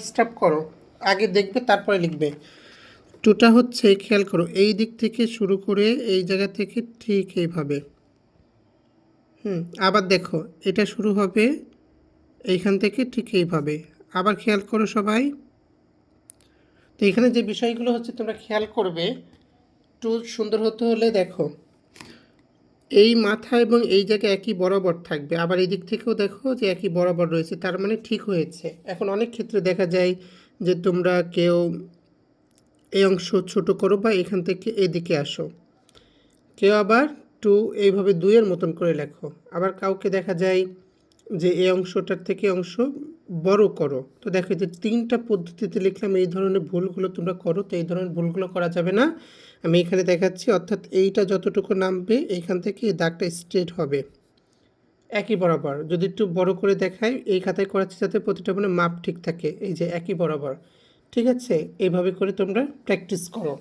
Stop করো, আগে দেখবে তারপরে লিখবে। টুটা হচ্ছে, খেয়াল করো, এই দিক থেকে শুরু করে এই জায়গা থেকে ঠিক এইভাবে। আবার দেখো, এটা শুরু হবে এইখান থেকে ঠিক এইভাবে। আবার খেয়াল করো সবাই। তো এখানে যে বিষয়গুলো হচ্ছে তোমরা খেয়াল করবে, টু সুন্দর হতে হলে দেখো এই মাথা এবং এই জায়গায় একই বরাবর থাকবে, আবার এই দিক থেকেও দেখো যে একই বরাবর রয়েছে, তার মানে ঠিক হয়েছে। এখন অনেক ক্ষেত্রে দেখা যায় যে তোমরা কেউ এই অংশ ছোট করো বা এখান থেকে এদিকে আসো, কেউ আবার টু এইভাবে দুইয়ের মতন করে লেখো, আবার কাউকে দেখা যায় যে এই অংশটার থেকে অংশ বড় করো। তো দেখো যে তিনটা পদ্ধতিতে লিখলাম, এই ধরনের ভুলগুলো তোমরা করো, তো এই ধরনের ভুলগুলো করা যাবে না। আমি এখানে দেখাচ্ছি, অর্থাৎ এইটা যতটুকু নামবে এইখান থেকে এই দাগটা স্ট্রেট হবে একই বরাবর। যদি একটু বড় করে দেখাই, এই খাতায় করাচ্ছি যাতে প্রতিটা মানে মাপ ঠিক থাকে, এই যে একই বরাবর। ঠিক আছে, এইভাবে করে তোমরা প্র্যাকটিস করো।